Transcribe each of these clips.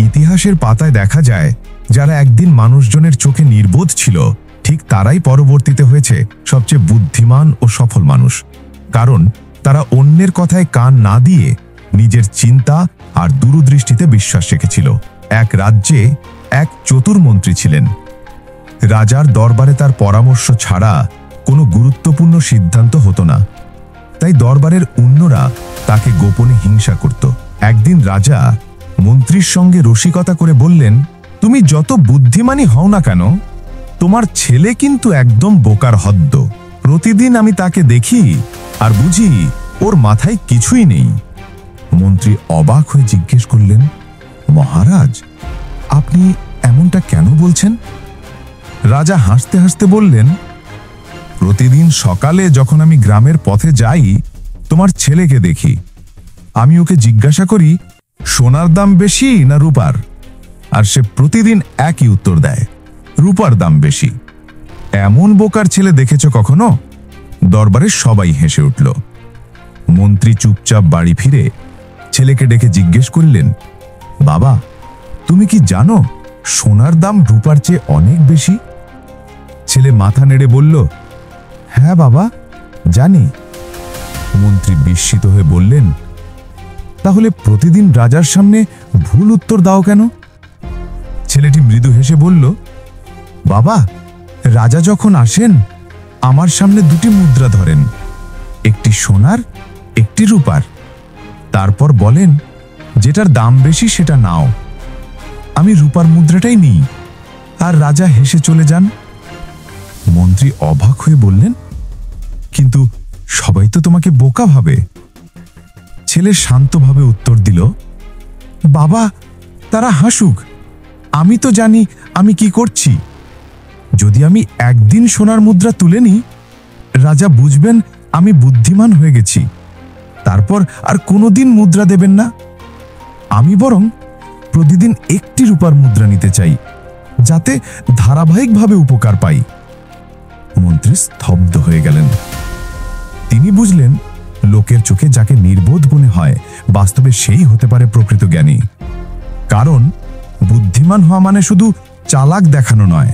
ইতিহাসের পাতায় দেখা যায়, যারা একদিন মানুষজনের চোখে নির্বোধ ছিল, ঠিক তারাই পরবর্তীতে হয়েছে সবচেয়ে বুদ্ধিমান ও সফল মানুষ। কারণ তারা অন্যের কথায় কান না দিয়ে নিজের চিন্তা আর দূরদৃষ্টিতে বিশ্বাস রেখেছিল। এক রাজ্যে এক চতুর মন্ত্রী ছিলেন। রাজার দরবারে তার পরামর্শ ছাড়া কোনো গুরুত্বপূর্ণ সিদ্ধান্ত হতো না, তাই দরবারের অন্যরা তাকে গোপনে হিংসা করত। একদিন রাজা মন্ত্রীর সঙ্গে রসিকতা করে বললেন, তুমি যত বুদ্ধিমানই হও না কেন, তোমার ছেলে কিন্তু একদম বোকার হদ্দ। প্রতিদিন আমি তাকে দেখি আর বুঝি ওর মাথায় কিছুই নেই। মন্ত্রী অবাক হয়ে জিজ্ঞেস করলেন, মহারাজ, আপনি এমনটা কেন বলছেন? রাজা হাসতে হাসতে বললেন, প্রতিদিন সকালে যখন আমি গ্রামের পথে যাই, তোমার ছেলেকে দেখি। আমি ওকে জিজ্ঞাসা করি, সোনার দাম বেশি না রূপার? আর সে প্রতিদিন একই উত্তর দেয়, রূপার দাম বেশি। এমন বোকার ছেলে দেখেছ কখনো? দরবারে সবাই হেসে উঠল। মন্ত্রী চুপচাপ বাড়ি ফিরে ছেলেকে ডেকে জিজ্ঞেস করলেন, বাবা, তুমি কি জানো সোনার দাম রূপার চেয়ে অনেক বেশি? ছেলে মাথা নেড়ে বলল, হ্যাঁ বাবা, জানি। মন্ত্রী বিস্মিত হয়ে বললেন, তাহলে প্রতিদিন রাজার সামনে ভুল উত্তর দাও কেন? ছেলেটি মৃদু হেসে বলল, বাবা, রাজা যখন আসেন আমার সামনে দুটি মুদ্রা ধরেন, একটি সোনার, একটি রূপার। তারপর বলেন, যেটার দাম বেশি সেটা নাও। আমি রূপার মুদ্রাটাই নিই, আর রাজা হেসে চলে যান। মন্ত্রী অবাক হয়ে বললেন, কিন্তু সবাই তো তোমাকে বোকা ভাবে। ছেলে শান্তভাবে উত্তর দিল, বাবা, তারা হাসুক, আমি তো জানি আমি কি করছি। যদি আমি একদিন সোনার মুদ্রা তুলে নিই, রাজা বুঝবেন আমি বুদ্ধিমান হয়ে গেছি। তারপর আর কোনোদিন মুদ্রা দেবেন না। আমি বরং প্রতিদিন একটি রূপার মুদ্রা নিতে চাই, যাতে ধারাবাহিকভাবে উপকার পাই। মন্ত্রী স্তব্ধ হয়ে গেলেন। তিনি বুঝলেন, লোকের চোখে যাকে নির্বোধ মনে হয়, বাস্তবে সেই হতে পারে প্রকৃত জ্ঞানী। কারণ বুদ্ধিমান হওয়া মানে শুধু চালাক দেখানো নয়,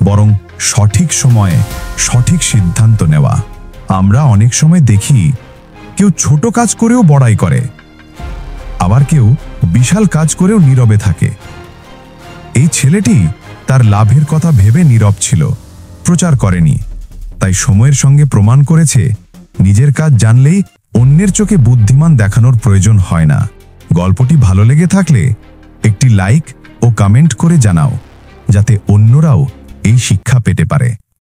বরং সঠিক সময়ে সঠিক সিদ্ধান্ত নেওয়া। আমরা অনেক সময় দেখি, কেউ ছোট কাজ করেও বড়াই করে, আবার কেউ বিশাল কাজ করেও নীরবে থাকে। এই ছেলেটি তার লাভের কথা ভেবে নীরব ছিল, প্রচার করেনি। তাই সময়ের সঙ্গে প্রমাণ করেছে, নিজের কাজ জানলেই অন্যের চোখে বুদ্ধিমান দেখানোর প্রয়োজন হয় না। গল্পটি ভালো লেগে থাকলে একটি লাইক ও কমেন্ট করে জানাও, যাতে অন্যরাও এই শিক্ষা পেতে পারে।